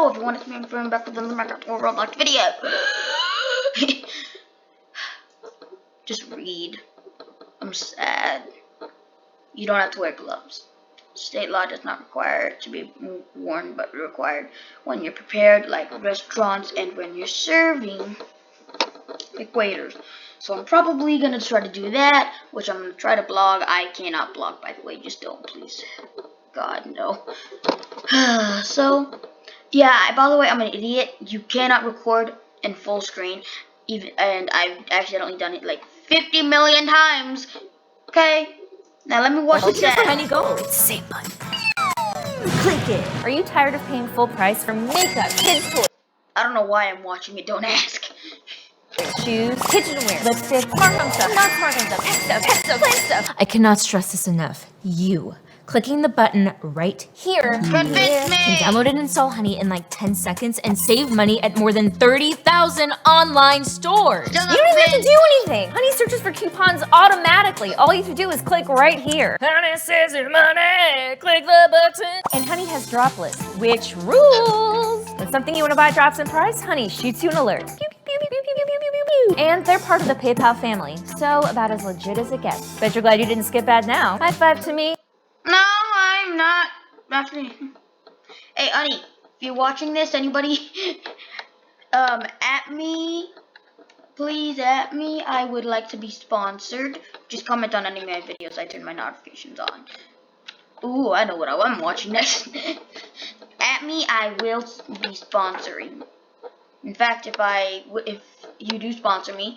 below if you want to see me bring back with another Minecraft or Roblox video. Just read. I'm sad. You don't have to wear gloves. State law does not require it to be worn, but required when you're prepared, like restaurants, and when you're serving, like waiters. So I'm probably gonna try to do that, which I'm gonna try to blog. I cannot blog, by the way. Just don't, please. God, no. So, yeah. By the way, I'm an idiot. You cannot record in full screen, and I've accidentally done it like 50 million times. Okay. Now let me watch this ad. Honey, go. Save button. Click it. Are you tired of paying full price for makeup, kids' toys? I don't know why I'm watching it. Don't ask. Shoes, kitchenware, lipstick, smart home stuff, not smart home stuff, pet stuff, plant stuff. I cannot stress this enough. You. Clicking the button right here can download and install Honey in like 10 seconds and save money at more than 30,000 online stores. You don't even have to do anything. Honey searches for coupons automatically. All you have to do is click right here. Honey says it's money. Click the button. And Honey has droplets, which rules. When something you want to buy drops in price, Honey shoots you an alert. Pew, pew, pew, pew, pew, pew, pew, pew, pew. And they're part of the PayPal family, so about as legit as it gets. Bet you're glad you didn't skip ad now. High five to me. No, I'm not. Actually, hey, Honey, if you're watching this, anybody, at me, please at me. I would like to be sponsored. Just comment on any of my videos. I turn my notifications on. Ooh, I know what I'm watching next. At me, I will be sponsoring. In fact, if you do sponsor me,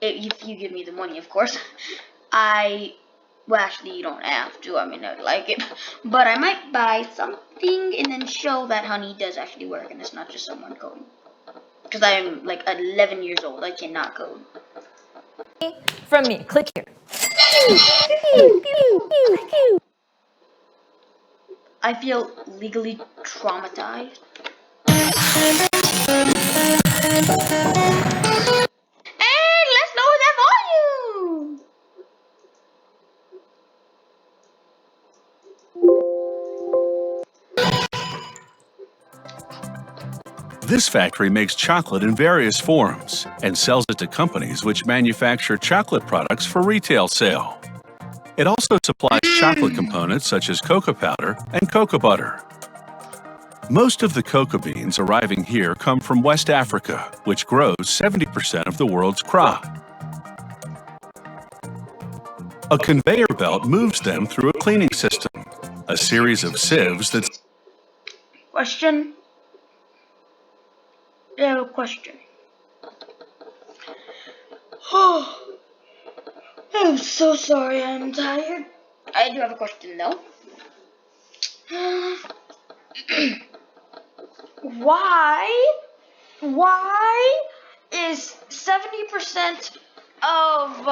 if you give me the money, of course, well, actually, you don't have to. I mean, I'd like it. But I might buy something and then show that Honey does actually work and it's not just someone coding. Because I'm like 11 years old. I cannot code. From me, click here. I feel legally traumatized. Hey, let's lower that volume! This factory makes chocolate in various forms and sells it to companies which manufacture chocolate products for retail sale. It also supplies chocolate components such as cocoa powder and cocoa butter. Most of the cocoa beans arriving here come from West Africa, which grows 70% of the world's crop. A conveyor belt moves them through a cleaning system, a series of sieves that... Question? I have a question. Oh, I'm so sorry, I'm tired. I do have a question though. Why is 70% of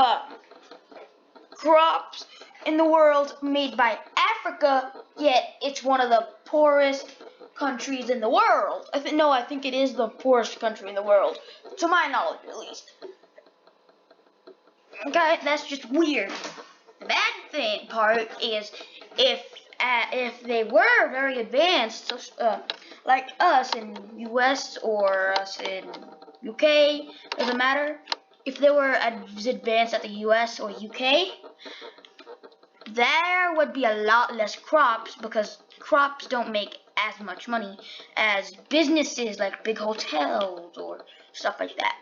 crops in the world made by Africa, yet it's one of the poorest countries in the world? I think it is the poorest country in the world, to my knowledge at least. Okay, that's just weird. The bad part is if they were very advanced, like us in US or us in UK, doesn't matter. If they were as advanced at the US or UK, there would be a lot less crops because crops don't make as much money as businesses like big hotels or stuff like that.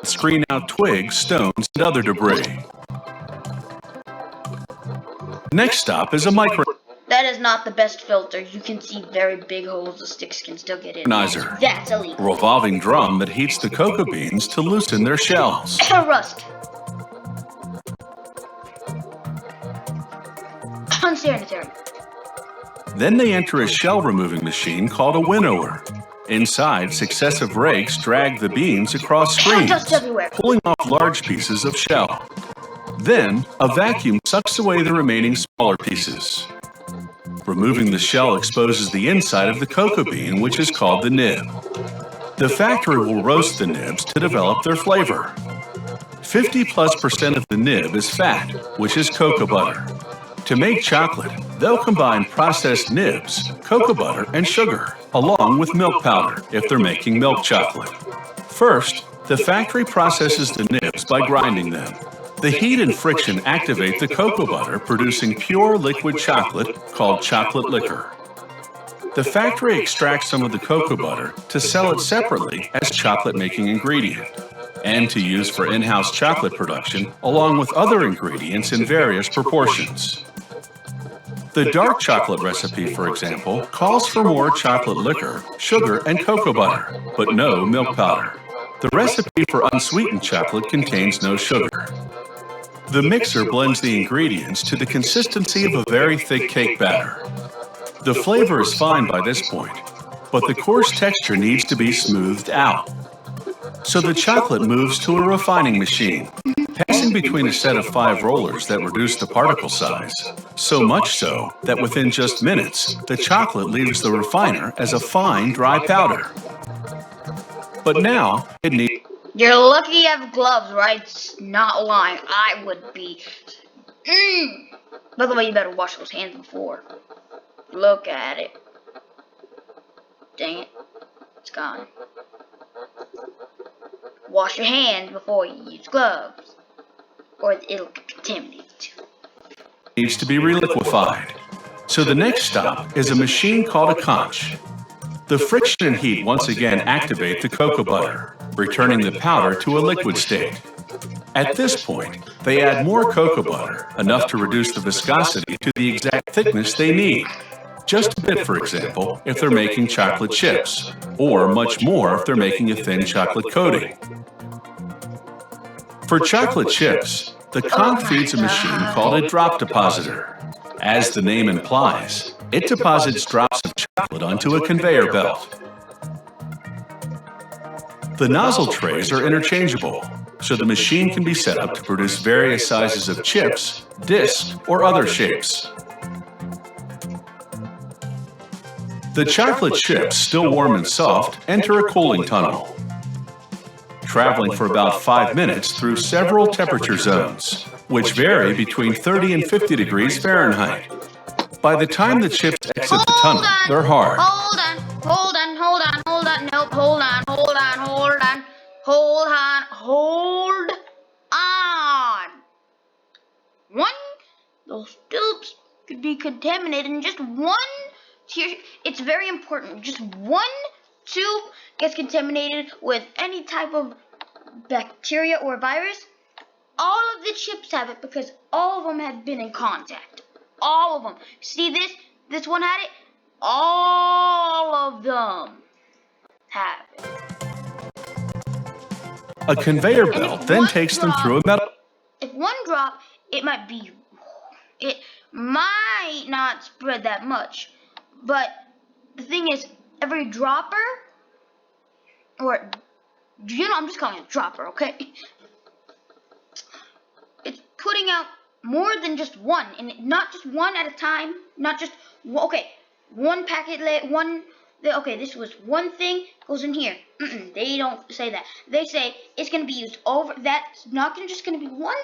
Screen out twigs, stones, and other debris. Next stop is a micro... That is not the best filter. You can see very big holes. The sticks can still get in. That's illegal. A revolving drum that heats the cocoa beans to loosen their shells. Rust. Unsanitary. Then they enter a shell removing machine called a winnower. Inside, successive rakes drag the beans across screens, pulling off large pieces of shell. Then, a vacuum sucks away the remaining smaller pieces. Removing the shell exposes the inside of the cocoa bean, which is called the nib. The factory will roast the nibs to develop their flavor. 50+% of the nib is fat, which is cocoa butter. To make chocolate, They'll combine processed nibs, cocoa butter, and sugar, along with milk powder if they're making milk chocolate. First, the factory processes the nibs by grinding them. The heat and friction activate the cocoa butter, producing pure liquid chocolate called chocolate liquor. The factory extracts some of the cocoa butter to sell it separately as chocolate-making ingredient, and to use for in-house chocolate production, along with other ingredients in various proportions. The dark chocolate recipe, for example, calls for more chocolate liquor, sugar, and cocoa butter, but no milk powder. The recipe for unsweetened chocolate contains no sugar. The mixer blends the ingredients to the consistency of a very thick cake batter. The flavor is fine by this point, but the coarse texture needs to be smoothed out. So the chocolate moves to a refining machine, passing between a set of 5 rollers that reduce the particle size, so much so that within just minutes, the chocolate leaves the refiner as a fine, dry powder. But now, it needs... You're lucky you have gloves, right? It's not lying. I would be... By the way, you better wash those hands before. Look at it. Dang it. It's gone. Wash your hands before you use gloves, or it'll get contaminated. Needs to be reliquefied. So the next stop is a machine called a conch. The friction and heat once again activate the cocoa butter, returning the powder to a liquid state. At this point, they add more cocoa butter, enough to reduce the viscosity to the exact thickness they need. Just a bit, for example, if they're making chocolate chips, or much more if they're making a thin chocolate coating. For chocolate chips, the conch feeds a machine called a drop depositor. As the name implies, it deposits drops of chocolate onto a conveyor belt. The nozzle trays are interchangeable, so the machine can be set up to produce various sizes of chips, discs, or other shapes. The chocolate chips, still warm and soft, enter a cooling tunnel, traveling for about 5 minutes through several temperature zones, which vary between 30 and 50 degrees Fahrenheit. By the time the chips exit the tunnel, they're hard. Hold on. Nope, hold on. Those tubes could be contaminated in just one. It's very important. Just one tube gets contaminated with any type of bacteria or virus. All of the chips have it because all of them have been in contact. All of them. See this? This one had it. All of them have it. A conveyor belt then takes them through a metal... If one drop, it might not spread that much. But the thing is, every dropper, or, I'm just calling it a dropper, okay? It's putting out more than just one, and not just one at a time, not just, one packet, this was one thing, goes in here. They don't say that. They say it's going to be used over, that's not just going to be one,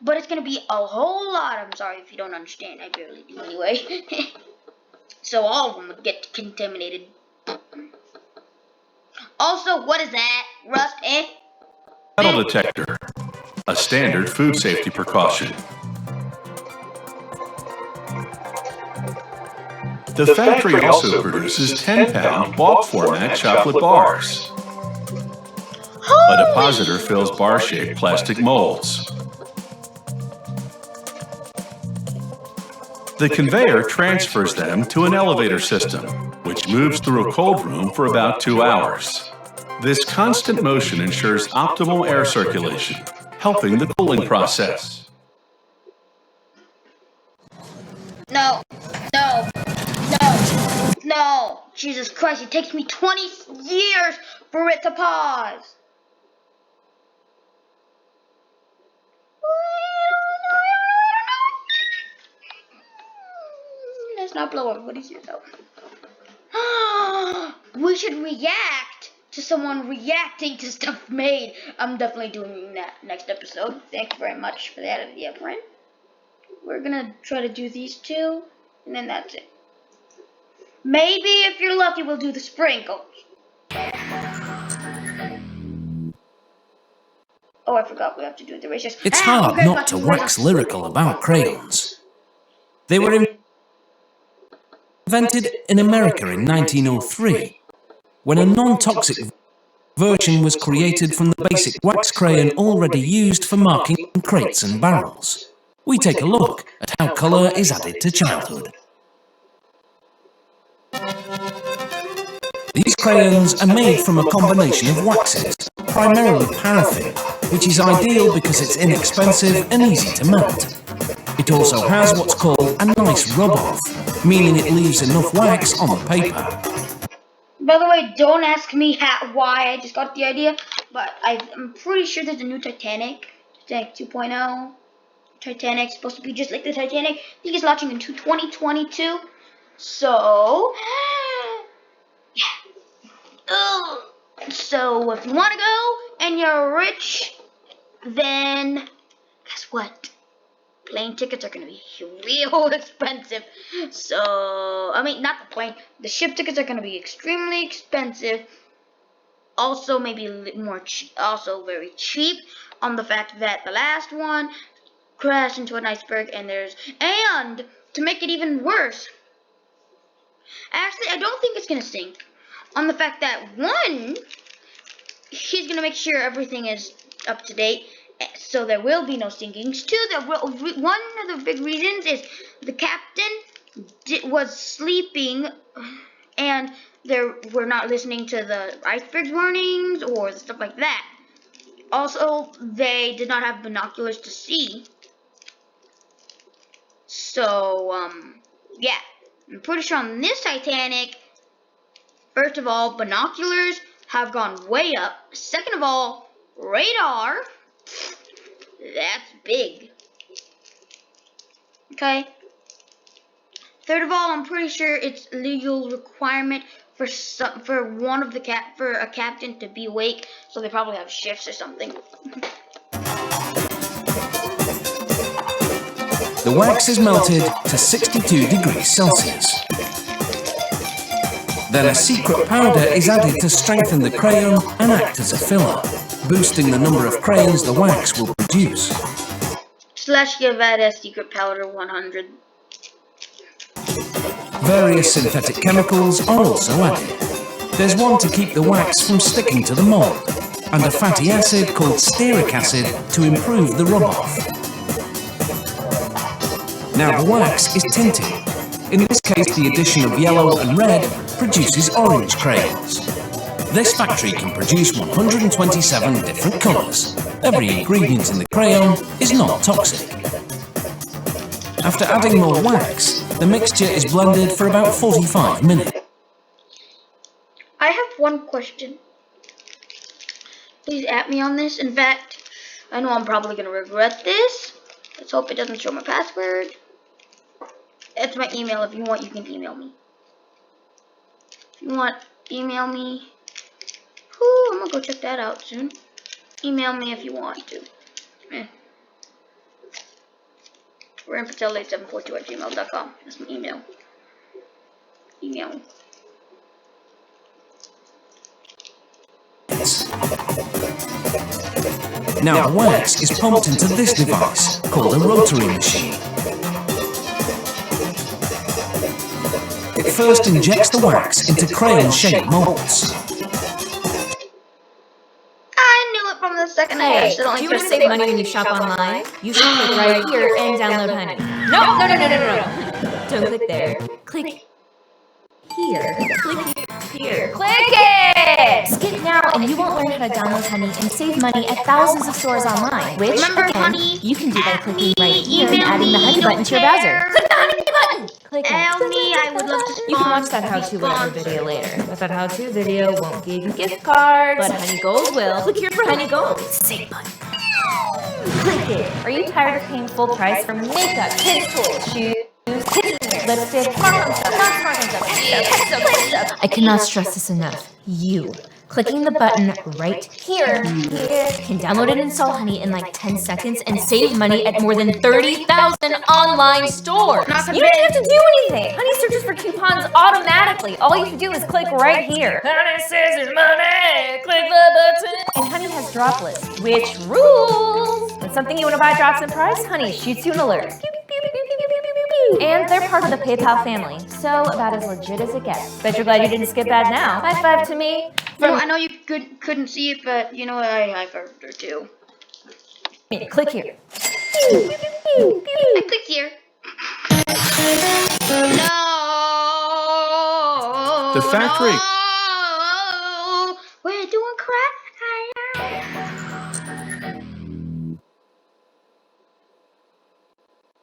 but it's going to be a whole lot. I'm sorry if you don't understand, I barely do anyway. So all of them would get contaminated. Also, what is that? Rust, Metal detector, a standard food safety precaution. The factory also produces 10-pound bulk format chocolate bars. A depositor fills bar-shaped plastic molds. The conveyor transfers them to an elevator system, which moves through a cold room for about 2 hours. This constant motion ensures optimal air circulation, helping the cooling process. No. Jesus Christ, it takes me 20 years for it to pause. Let's not blow everybody's ears out. We should react to someone reacting to stuff made. I'm definitely doing that next episode. Thank you very much for that idea, friend. We're gonna try to do these two. And then that's it. Maybe if you're lucky, we'll do the sprinkles. Oh, I forgot we have to do the erasers. It's hard not to wax lyrical about crayons. They were invented in America in 1903, when a non-toxic version was created from the basic wax crayon already used for marking crates and barrels. We take a look at how colour is added to childhood. These crayons are made from a combination of waxes, primarily paraffin, which is ideal because it's inexpensive and easy to melt. It also has what's called a nice rub-off, meaning it leaves enough wax on the paper. By the way, don't ask me why I just got the idea, but I'm pretty sure there's a new Titanic 2.0. Titanic's supposed to be just like the Titanic. I think it's launching in 2022. So, yeah. So if you want to go and you're rich, then guess what? Plane tickets are going to be real expensive. So, I mean, not the plane. The ship tickets are going to be extremely expensive. Also, maybe a little more, also very cheap on the fact that the last one crashed into an iceberg and to make it even worse, actually, I don't think it's going to sink. On the fact that, one, he's going to make sure everything is up to date, so there will be no sinkings. Two, one of the big reasons is the captain was sleeping and we're not listening to the iceberg warnings or stuff like that. Also, they did not have binoculars to see. So, yeah. I'm pretty sure on this Titanic, first of all, binoculars have gone way up. Second of all, radar. That's big. Okay. Third of all, I'm pretty sure it's legal requirement for a captain to be awake, so they probably have shifts or something. The wax is melted to 62 degrees Celsius. Then a secret powder is added to strengthen the crayon and act as a filler, boosting the number of crayons the wax will produce. / give add a secret powder 100. Various synthetic chemicals are also added. There's one to keep the wax from sticking to the mold, and a fatty acid called stearic acid to improve the rub-off. Now the wax is tinted. In this case, the addition of yellow and red produces orange crayons. This factory can produce 127 different colours. Every ingredient in the crayon is not toxic. After adding more wax, the mixture is blended for about 45 minutes. I have one question. Please at me on this. In fact, I know I'm probably going to regret this. Let's hope it doesn't show my password. It's my email. If you want, you can email me. If you want, email me. Ooh, I'm going to go check that out soon. Email me if you want to. RainPatel8742@gmail.com. That's my email. Email me. Now the wax is pumped into this device, called a rotary machine. It first injects the wax into crayon-shaped molds. I knew it from the second I Hey, do you want to save money when you shop online? You should click right here and download Honey. No. Don't click there. Click here. Click here. Click it! Skip now and you won't learn how to download Honey and save money at thousands of stores online, which, Remember, again, Honey, you can do by clicking right here and email adding the me, Honey don't button to your browser. care. Click the Honey button! Click it. Tell me, I would love to You can watch that how-to whatever video later, but that how-to video won't give you gift cards, but Honey Gold will. Click here for Honey Gold. Save money. Click it. Are you tired of paying full price for makeup, kids' tools, shoes, kitchenware, lipstick, smartphone stuff, not smartphone stuff, pet stuff, play stuff? I cannot stress this enough. You. Clicking the button right here can download and install Honey in like 10 seconds and save money at more than 30,000 online stores. You don't have to do anything. Honey searches for coupons automatically. All you have to do is click right here. Honey says there's money, click the button. And Honey has drop lists, which rules. When something you want to buy drops in price, Honey shoots you an alert. And they're part of the PayPal family, so about as legit as it gets. Bet you're glad you didn't skip ad now. High five to me. No, I know you couldn't see it, but you know what? I heard her too. Click here. I clicked here. No. The factory. No. We're doing crap.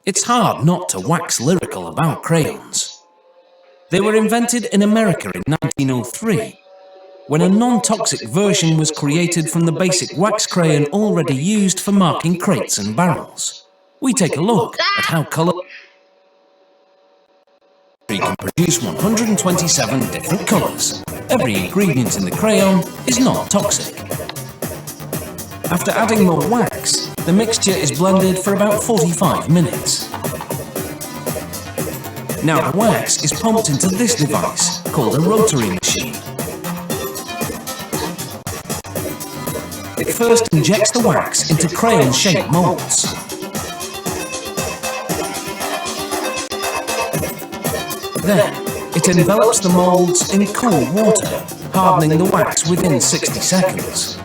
It's hard not to wax lyrical about crayons. They were invented in America in 1903, when a non-toxic version was created from the basic wax crayon already used for marking crates and barrels. We take a look at how colour can produce 127 different colours. Every ingredient in the crayon is not toxic. After adding more wax, the mixture is blended for about 45 minutes. Now the wax is pumped into this device, called a rotary machine. It first injects the wax into crayon-shaped moulds. Then, it envelops the moulds in cool water, hardening the wax within 60 seconds.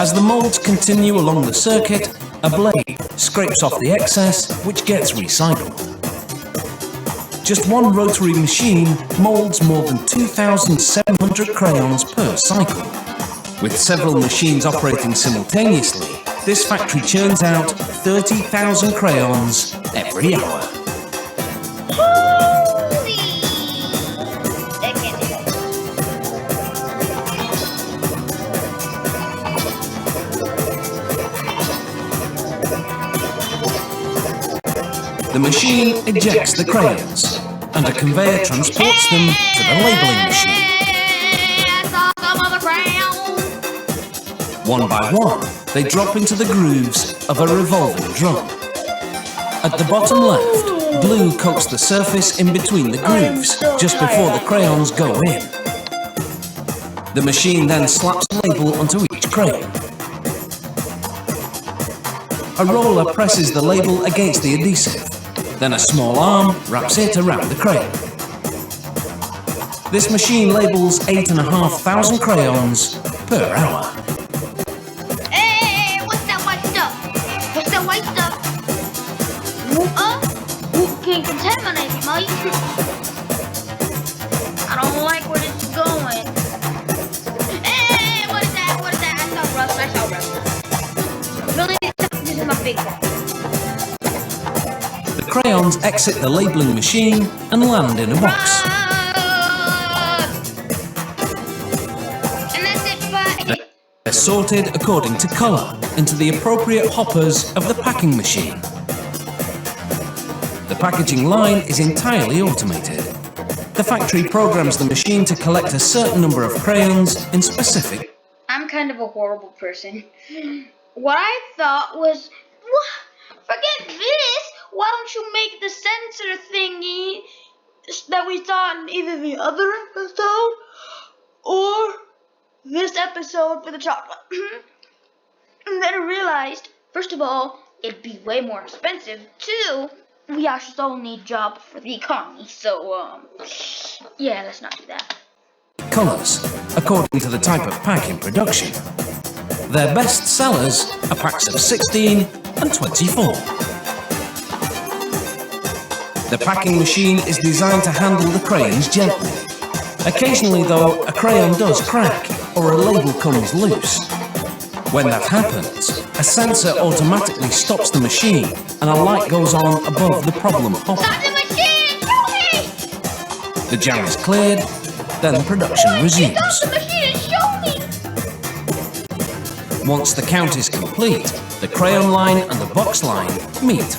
As the moulds continue along the circuit, a blade scrapes off the excess, which gets recycled. Just one rotary machine moulds more than 2,700 crayons per cycle. With several machines operating simultaneously, this factory churns out 30,000 crayons every hour. The machine ejects the crayons, and a conveyor transports them to the labeling machine. One by one, they drop into the grooves of a revolving drum. At the bottom left, glue coats the surface in between the grooves, just before the crayons go in. The machine then slaps a label onto each crayon. A roller presses the label against the adhesive. Then a small arm wraps it around the crayon. This machine labels 8,500 crayons per hour. Hey, what's that white stuff? What's that white stuff? Who can contaminate me, Mike? I don't like where this is going. Hey, what is that? What is that? I saw rust. Really, this is my big one. The crayons exit the labeling machine and land in a box. And that's it, bye. They're sorted according to colour into the appropriate hoppers of the packing machine. The packaging line is entirely automated. The factory programs the machine to collect a certain number of crayons in specific. I'm kind of a horrible person. What I thought was, forget this. Why don't you make the sensor thingy that we saw in either the other episode or this episode for the chocolate? And then I realized, first of all, it'd be way more expensive. Two, we actually all need jobs for the economy. So, yeah, let's not do that. Colours, according to the type of pack in production. Their best sellers are packs of 16 and 24. The packing machine is designed to handle the crayons gently. Occasionally though, a crayon does crack or a label comes loose. When that happens, a sensor automatically stops the machine and a light goes on above the problem hopper. Stop the machine! Show me! The jam is cleared, then production resumes. Stop the machine and show me! Once the count is complete, the crayon line and the box line meet.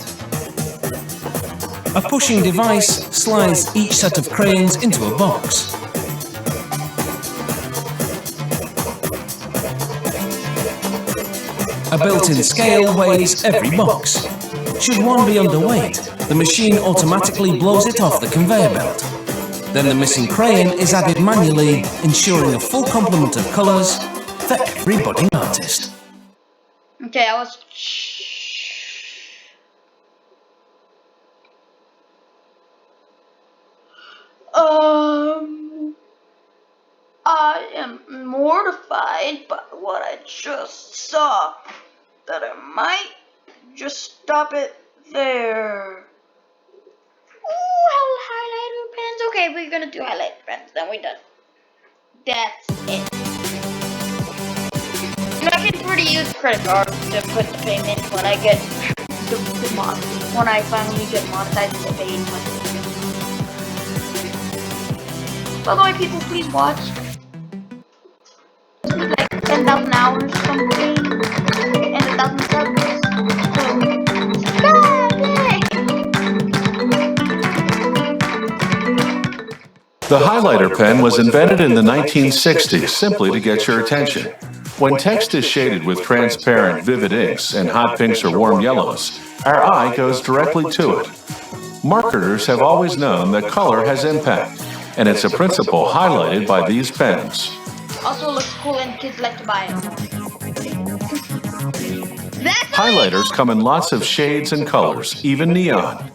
A pushing device slides each set of crayons into a box. A built-in scale weighs every box. Should one be underweight, the machine automatically blows it off the conveyor belt. Then the missing crayon is added manually, ensuring a full complement of colours for every budding artist. Okay, I am mortified by what I just saw, that I might just stop it there. Ooh, highlighter pens. Okay, we're gonna do highlighter pens, then we're done. That's it. And I can pretty use credit cards to put the payment when I get when I finally get monetized and paid. By the way, people, please watch. Like 10,000 hours or something, and 1,000 subs. So, subscribe! Yay! The highlighter pen was invented in the 1960s simply to get your attention. When text is shaded with transparent, vivid inks and hot pinks or warm yellows, our eye goes directly to it. Marketers have always known that color has impact, and it's a principle highlighted by these pens. Also looks cool and kids like to buy it. Highlighters come in lots of shades and colors, even neon.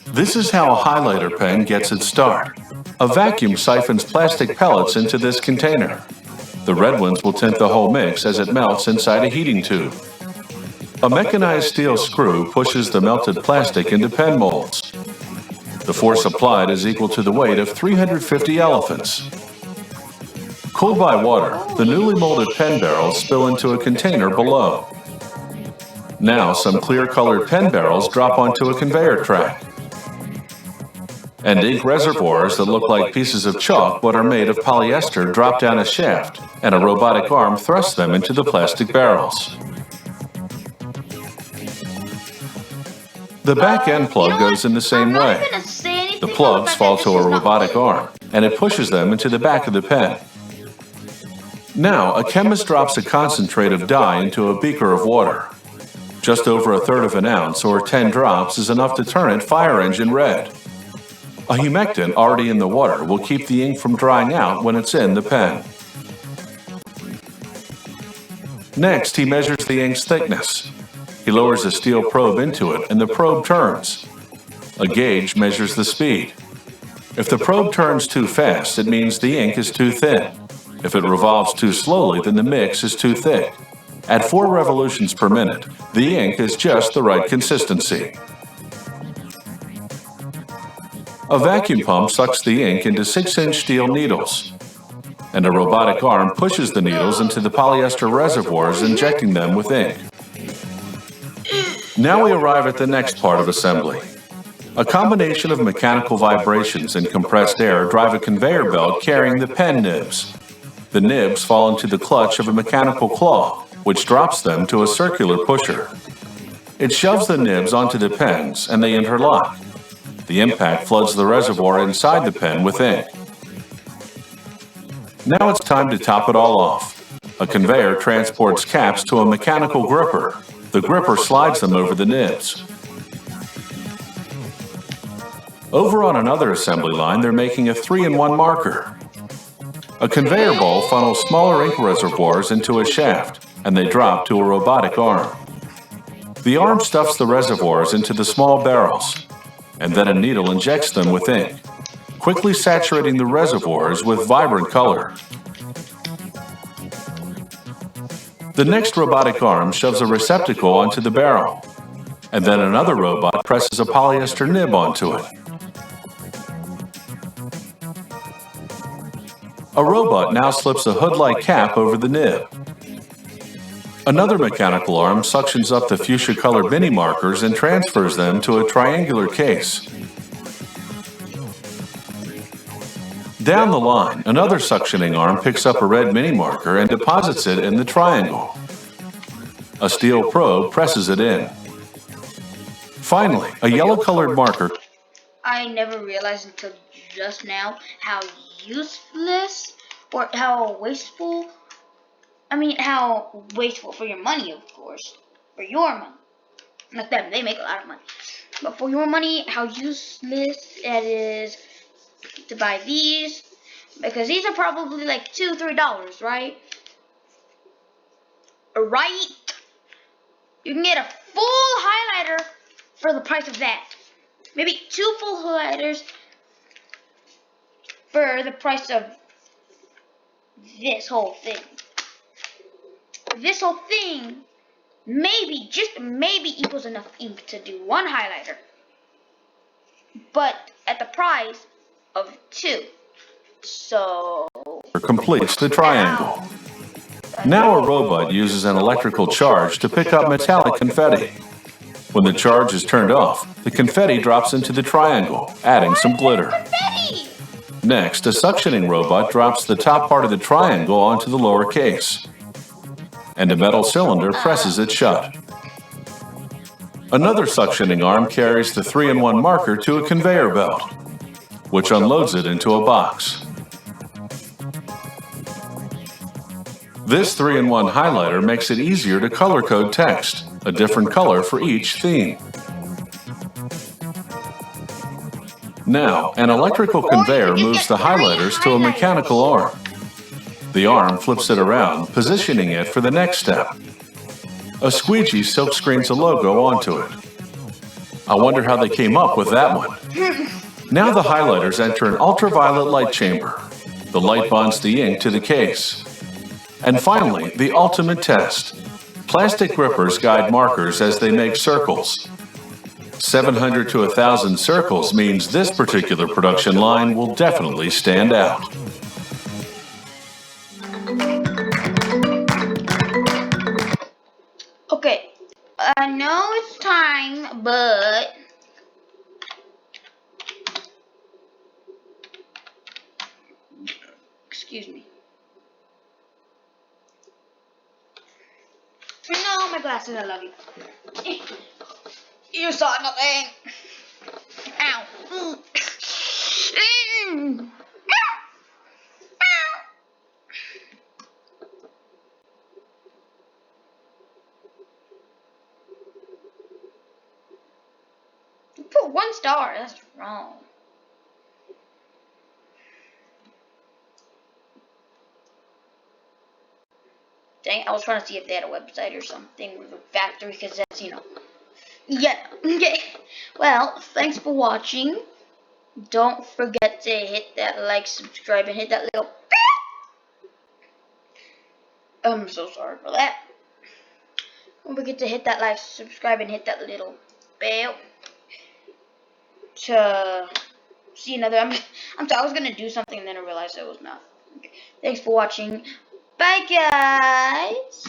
This is how a highlighter pen gets its start. A vacuum siphons plastic pellets into this container. The red ones will tint the whole mix as it melts inside a heating tube. A mechanized steel screw pushes the melted plastic into pen molds. The force applied is equal to the weight of 350 elephants. Cooled by water, the newly molded pen barrels spill into a container below. Now some clear-colored pen barrels drop onto a conveyor track. And ink reservoirs that look like pieces of chalk but are made of polyester drop down a shaft, and a robotic arm thrusts them into the plastic barrels. The back end plug goes in the same way. The plugs fall to a robotic arm, and it pushes them into the back of the pen. Now, a chemist drops a concentrate of dye into a beaker of water. Just over 1/3 of an ounce, or 10 drops, is enough to turn it fire engine red. A humectant already in the water will keep the ink from drying out when it's in the pen. Next, he measures the ink's thickness. He lowers a steel probe into it, and the probe turns. A gauge measures the speed. If the probe turns too fast, it means the ink is too thin. If it revolves too slowly, then the mix is too thick. At 4 revolutions per minute, the ink is just the right consistency. A vacuum pump sucks the ink into 6-inch steel needles, and a robotic arm pushes the needles into the polyester reservoirs, injecting them with ink. Now we arrive at the next part of assembly. A combination of mechanical vibrations and compressed air drive a conveyor belt carrying the pen nibs. The nibs fall into the clutch of a mechanical claw, which drops them to a circular pusher. It shoves the nibs onto the pens, and they interlock. The impact floods the reservoir inside the pen with ink. Now it's time to top it all off. A conveyor transports caps to a mechanical gripper. The gripper slides them over the nibs. Over on another assembly line, they're making a 3-in-1 marker. A conveyor bowl funnels smaller ink reservoirs into a shaft, and they drop to a robotic arm. The arm stuffs the reservoirs into the small barrels, and then a needle injects them with ink, quickly saturating the reservoirs with vibrant color. The next robotic arm shoves a receptacle onto the barrel, and then another robot presses a polyester nib onto it. A robot now slips a hood-like cap over the nib. Another mechanical arm suctions up the fuchsia-colored mini markers and transfers them to a triangular case. Down the line, another suctioning arm picks up a red mini marker and deposits it in the triangle. A steel probe presses it in. Finally, a yellow-colored marker. I never realized until just now how useless or how wasteful. How wasteful for your money, of course. For your money. Not them, they make a lot of money. But for your money, how useless it is to buy these. Because these are probably like $2, $3, right? Right? You can get a full highlighter for the price of that. Maybe 2 full highlighters for the price of this whole thing. This whole thing maybe, just maybe, equals enough ink to do 1 highlighter. But at the price of 2. So Completes the triangle. Now a robot uses an electrical charge to pick up metallic confetti. When the charge is turned off, the confetti drops into the triangle, adding some glitter. Next, a suctioning robot drops the top part of the triangle onto the lower case, and a metal cylinder presses it shut. Another suctioning arm carries the 3-in-1 marker to a conveyor belt, which unloads it into a box. This 3-in-1 highlighter makes it easier to color code text, a different color for each theme. Now, an electrical conveyor moves the highlighters to a mechanical arm. The arm flips it around, positioning it for the next step. A squeegee silkscreens a logo onto it. I wonder how they came up with that one. Now the highlighters enter an ultraviolet light chamber. The light bonds the ink to the case. And finally, the ultimate test. Plastic grippers guide markers as they make circles. 700 to 1,000 circles means this particular production line will definitely stand out. okay, I know it's time, but excuse me. No, my glasses, I love you. You saw nothing. Ow. You put 1 star, that's wrong. Dang, I was trying to see if they had a website or something with a factory, because that's, Yeah, okay. Well, thanks for watching. Don't forget to hit that like, subscribe, and hit that little I'm so sorry for that. Don't forget to hit that like, subscribe, and hit that little bell to see another. I was gonna do something and then I realized it was not. Okay. Thanks for watching. Bye, guys.